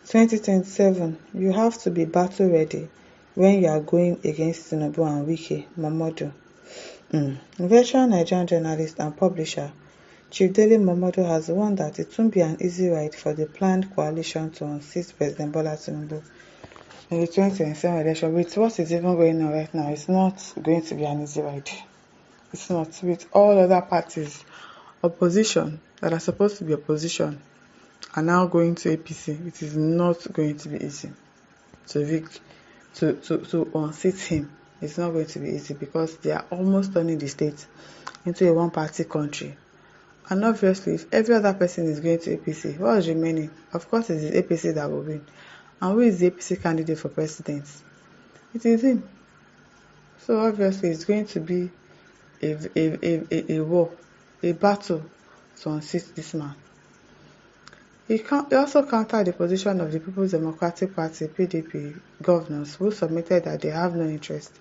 2027, you have to be battle ready when you are going against Tinubu and Wike. Momodu. Veteran Nigerian journalist and publisher Chief Dele Momodu has warned that it won't be an easy ride for the planned coalition to unseat President Bola Tinubu in the 2027 election. With what is even going on right now, it's not going to be an easy ride. It's not. With all other parties, opposition that are supposed to be opposition are now going to APC. It is not going to be easy to unseat him. It's not going to be easy because they are almost turning the state into a one-party country. And obviously, if every other person is going to APC, what is remaining? Of course, it is APC that will win. And who is the APC candidate for president? It is him. So obviously, it's going to be a war, a battle to unseat this man. He also countered the position of the People's Democratic Party (PDP) governors who submitted that they have no interest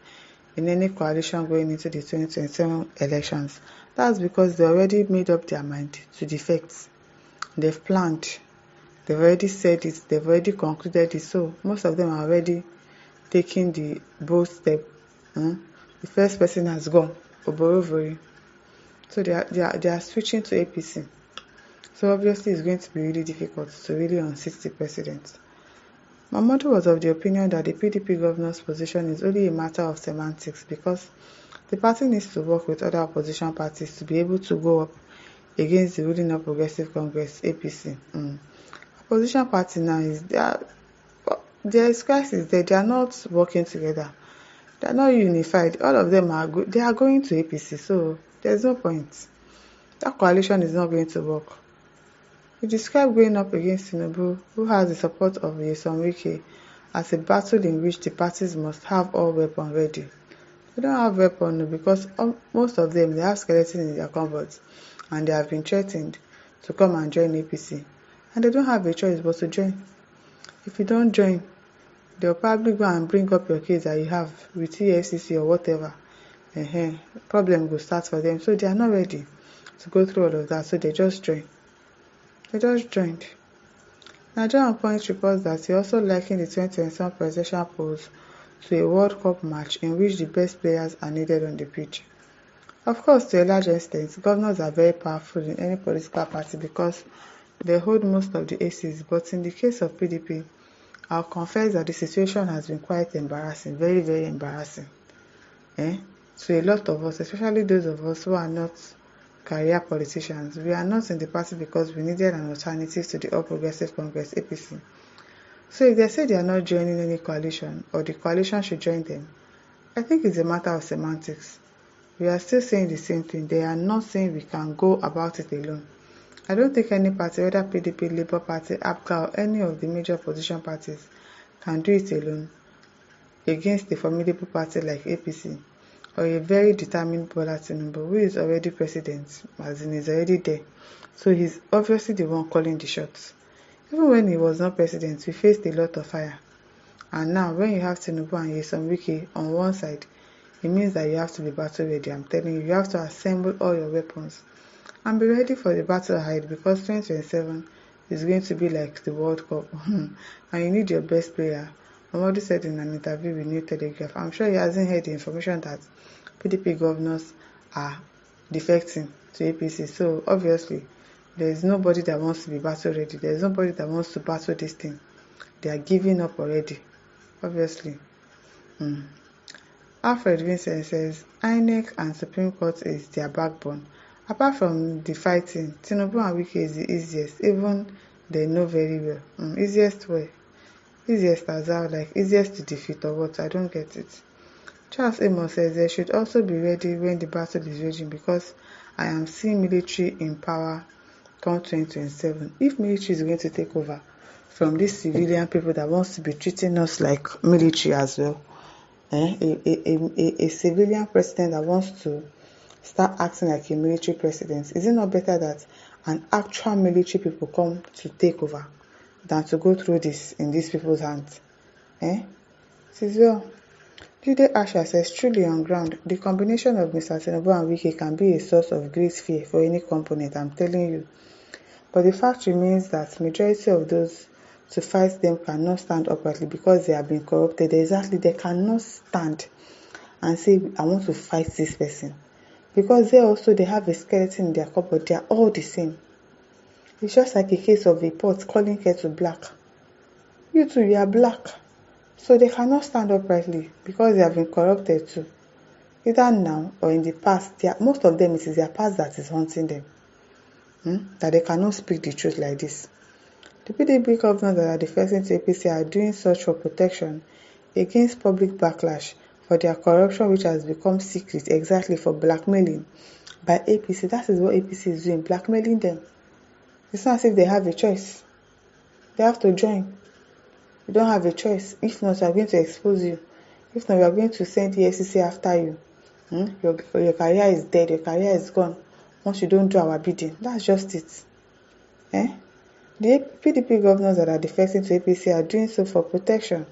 in any coalition going into the 2027 elections. That's because they already made up their mind to defect. They've planned. They've already said it. They've already concluded it. So most of them are already taking the bold step. The first person has gone, Oborovori. So they are switching to APC. So obviously it's going to be really difficult to really unseat the president. Momodu was of the opinion that the PDP governor's position is only a matter of semantics because the party needs to work with other opposition parties to be able to go up against the ruling All Progressive Congress (APC). Opposition party now there is crisis there. They are not working together. They are not unified. All of them they are going to APC, so there's no point. That coalition is not going to work. He described going up against Tinubu, who has the support of Wike, as a battle in which the parties must have all weapons ready. They don't have weapons because most of them, they have skeletons in their cupboards and they have been threatened to come and join APC. And they don't have a choice but to join. If you don't join, they'll probably go and bring up your case that you have with EFCC or whatever. Problem will start for them. So they are not ready to go through all of that. So they just join. They just joined. Nigerian Point reports that he also likened the 2027 presidential polls to a World Cup match in which the best players are needed on the pitch. Of course, to a large extent, governors are very powerful in any political party because they hold most of the aces. But in the case of PDP, I'll confess that the situation has been quite embarrassing, very, very embarrassing. To a lot of us, especially those of us who are not career politicians. We are not in the party because we needed an alternative to the All Progressive Congress (APC). So if they say they are not joining any coalition or the coalition should join them, I think it's a matter of semantics. We are still saying the same thing. They are not saying we can go about it alone. I don't think any party, whether PDP, Labour Party, APGA, or any of the major opposition parties, can do it alone against a formidable party like APC. Or a very determined Bola Tinubu, who is already president, as in is already there. So he's obviously the one calling the shots. Even when he was not president, we faced a lot of fire. And now, when you have Tinubu and Wike on one side, it means that you have to be battle ready. I'm telling you, you have to assemble all your weapons and be ready for the battle ahead because 2027 is going to be like the World Cup. And you need your best player. Momodu said in an interview with New Telegraph, I'm sure he hasn't heard the information that PDP governors are defecting to APC. So obviously, there is nobody that wants to be battle ready. There is nobody that wants to battle this thing. They are giving up already. Obviously. Alfred Vincent says, INEC and Supreme Court is their backbone. Apart from the fighting, Tinubu and Wike is the easiest. Even they know very well. Easiest way. Easiest as out, like easiest to defeat or what? I don't get it. Charles Amos says they should also be ready when the battle is raging because I am seeing military in power come 2027. If military is going to take over from these civilian people that wants to be treating us like military as well, a civilian president that wants to start acting like a military president, is it not better that an actual military people come to take over than to go through this in these people's hands? It is well. Jude Asha says, truly on ground, the combination of Mr. Tinubu and Wike can be a source of great fear for any component, I'm telling you. But the fact remains that majority of those to fight them cannot stand uprightly because they have been corrupted. Exactly, they cannot stand and say, I want to fight this person. Because they have a skeleton in their cupboard. They are all the same. It's just like a case of a pot calling kettle black. You too, you are black. So they cannot stand uprightly because they have been corrupted too. Either now or in the past, most of them, it is their past that is haunting them. That they cannot speak the truth like this. The PDP governors that are defecting to APC are doing such for protection against public backlash for their corruption, which has become secret, exactly for blackmailing by APC. That is what APC is doing, blackmailing them. It's not as if they have a choice. They have to join. You don't have a choice. If not, we are going to expose you. If not, we are going to send the EFCC after you. Your career is dead. Your career is gone. Once you don't do our bidding. That's just it. The PDP governors that are defecting to APC are doing so for protection.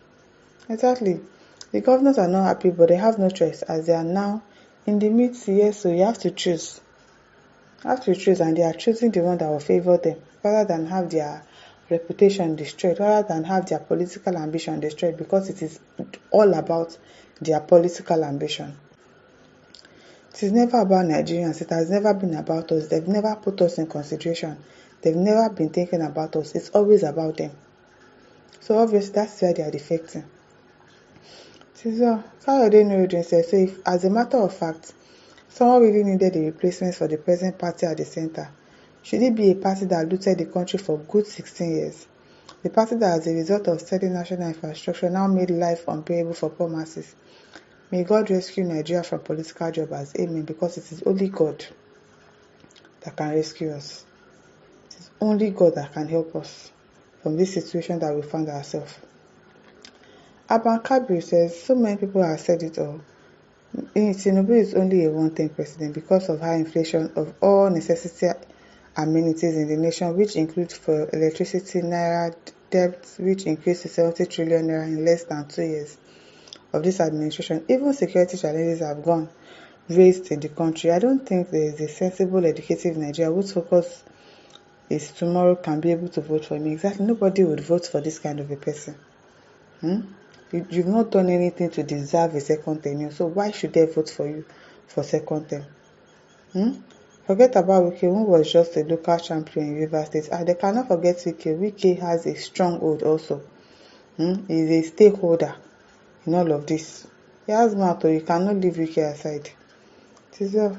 Exactly. The governors are not happy, but they have no choice as they are now in the midst. Yes, so you have to choose. And they are choosing the one that will favor them rather than have their reputation destroyed, rather than have their political ambition destroyed, because it is all about their political ambition. It is never about Nigerians. It has never been about us. They've never put us in consideration. They've never been thinking about us. It's always about them. So obviously that's why they are defecting. So Kayode Nurudin says, so if, as a matter of fact, someone really needed a replacement for the present party at the center, should it be a party that looted the country for good 16 years? The party that, as a result of steady national infrastructure, now made life unbearable for poor masses. May God rescue Nigeria from political jobbers. Amen. Because it is only God that can rescue us. It is only God that can help us from this situation that we found ourselves. Aban Kabir says, so many people have said it all. Tinubu is only a one-term president because of high inflation of all necessity amenities in the nation, which include for electricity, naira debt, which increased to 70 trillion naira in less than 2 years of this administration. Even security challenges have gone raised in the country. I don't think there is a sensible, educative Nigeria whose focus is tomorrow can be able to vote for me. Exactly. Nobody would vote for this kind of a person. You've not done anything to deserve a second tenure, so why should they vote for you for second term? Forget about Wike, who was just a local champion in Rivers State. They cannot forget Wike. Wike has a stronghold also. He is a stakeholder in all of this. He has mouth, you cannot leave Wike aside. So,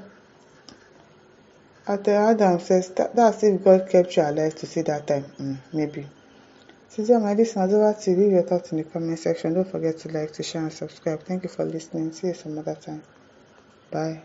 Adam says, that's if God kept you alive to see that time. Maybe. So, my listeners, over to you. Leave your thoughts in the comment section. Don't forget to like, to share, and subscribe. Thank you for listening. See you some other time. Bye.